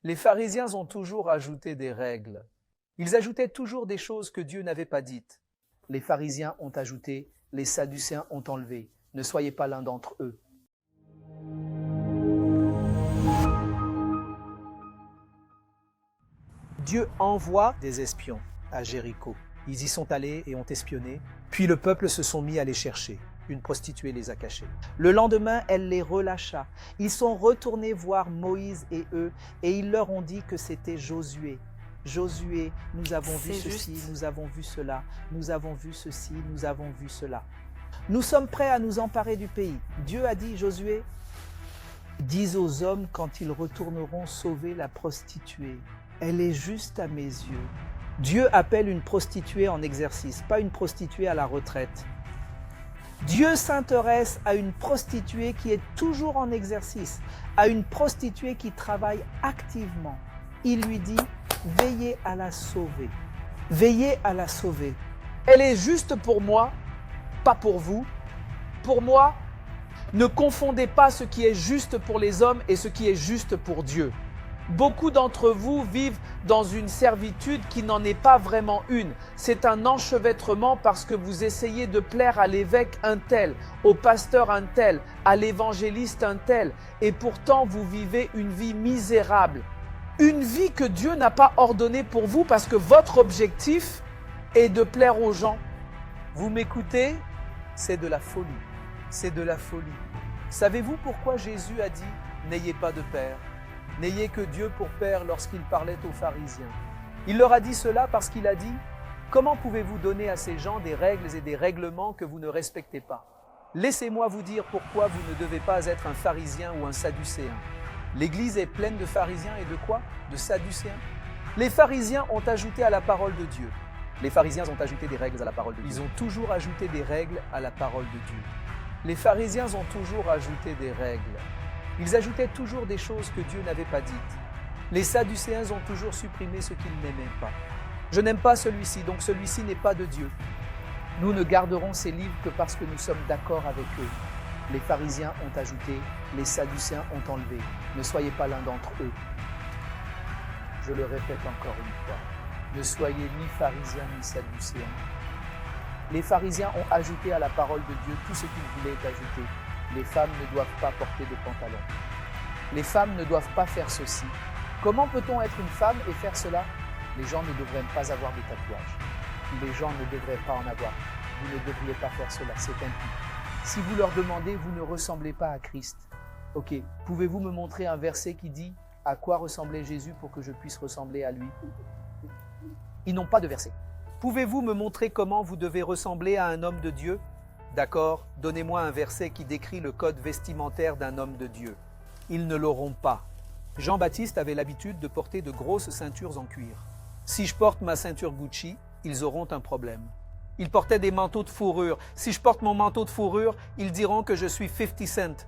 Les pharisiens ont toujours ajouté des règles. Ils ajoutaient toujours des choses que Dieu n'avait pas dites. Les pharisiens ont ajouté, les sadducéens ont enlevé. Ne soyez pas l'un d'entre eux. Dieu envoie des espions à Jéricho. Ils y sont allés et ont espionné. Puis le peuple se sont mis à les chercher. Une prostituée les a cachés. Le lendemain, elle les relâcha. Ils sont retournés voir Moïse et eux, et ils leur ont dit que c'était Josué. Josué, nous avons vu ceci, nous avons vu cela, nous avons vu ceci, nous avons vu cela. Nous sommes prêts à nous emparer du pays. Dieu a dit, Josué, dis aux hommes quand ils retourneront sauver la prostituée. Elle est juste à mes yeux. Dieu appelle une prostituée en exercice, pas une prostituée à la retraite. Dieu s'intéresse à une prostituée qui est toujours en exercice, à une prostituée qui travaille activement. Il lui dit, veillez à la sauver. Veillez à la sauver. Elle est juste pour moi, pas pour vous. Pour moi, ne confondez pas ce qui est juste pour les hommes et ce qui est juste pour Dieu. Beaucoup d'entre vous vivent dans une servitude qui n'en est pas vraiment une. C'est un enchevêtrement parce que vous essayez de plaire à l'évêque un tel, au pasteur un tel, à l'évangéliste un tel, et pourtant vous vivez une vie misérable. Une vie que Dieu n'a pas ordonnée pour vous parce que votre objectif est de plaire aux gens. Vous m'écoutez? C'est de la folie. C'est de la folie. Savez-vous pourquoi Jésus a dit « N'ayez pas de père ». N'ayez que Dieu pour père lorsqu'il parlait aux pharisiens. Il leur a dit cela parce qu'il a dit « Comment pouvez-vous donner à ces gens des règles et des règlements que vous ne respectez pas? Laissez-moi vous dire pourquoi vous ne devez pas être un pharisien ou un sadducéen. L'Église est pleine de pharisiens et de quoi? De sadducéens. Les pharisiens ont ajouté à la parole de Dieu. Les pharisiens ont ajouté des règles à la parole de Dieu. Ils ont toujours ajouté des règles à la parole de Dieu. Les pharisiens ont toujours ajouté des règles. Ils ajoutaient toujours des choses que Dieu n'avait pas dites. Les sadducéens ont toujours supprimé ce qu'ils n'aimaient pas. Je n'aime pas celui-ci, donc celui-ci n'est pas de Dieu. Nous ne garderons ces livres que parce que nous sommes d'accord avec eux. Les pharisiens ont ajouté, les sadducéens ont enlevé. Ne soyez pas l'un d'entre eux. Je le répète encore une fois. Ne soyez ni pharisiens ni sadducéens. Les pharisiens ont ajouté à la parole de Dieu tout ce qu'ils voulaient ajouter. Les femmes ne doivent pas porter de pantalon. Les femmes ne doivent pas faire ceci. Comment peut-on être une femme et faire cela? Les gens ne devraient pas avoir de tatouages. Les gens ne devraient pas en avoir. Vous ne devriez pas faire cela, c'est impie. Si vous leur demandez, vous ne ressemblez pas à Christ. Ok, pouvez-vous me montrer un verset qui dit à quoi ressemblait Jésus pour que je puisse ressembler à lui? Ils n'ont pas de verset. Pouvez-vous me montrer comment vous devez ressembler à un homme de Dieu? D'accord, donnez-moi un verset qui décrit le code vestimentaire d'un homme de Dieu. Ils ne l'auront pas. Jean-Baptiste avait l'habitude de porter de grosses ceintures en cuir. Si je porte ma ceinture Gucci, ils auront un problème. Il portait des manteaux de fourrure. Si je porte mon manteau de fourrure, ils diront que je suis 50 Cent.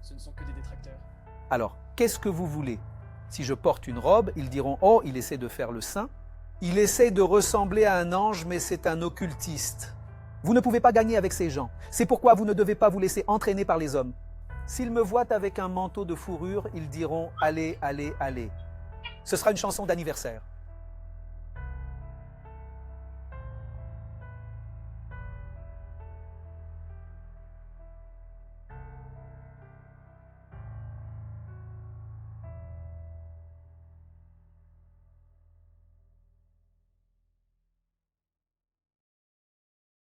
Ce ne sont que des détracteurs. Alors, qu'est-ce que vous voulez? Si je porte une robe, ils diront « Oh, il essaie de faire le saint. Il essaie de ressembler à un ange, mais c'est un occultiste. » Vous ne pouvez pas gagner avec ces gens. C'est pourquoi vous ne devez pas vous laisser entraîner par les hommes. S'ils me voient avec un manteau de fourrure, ils diront « Allez, allez, allez ». Ce sera une chanson d'anniversaire.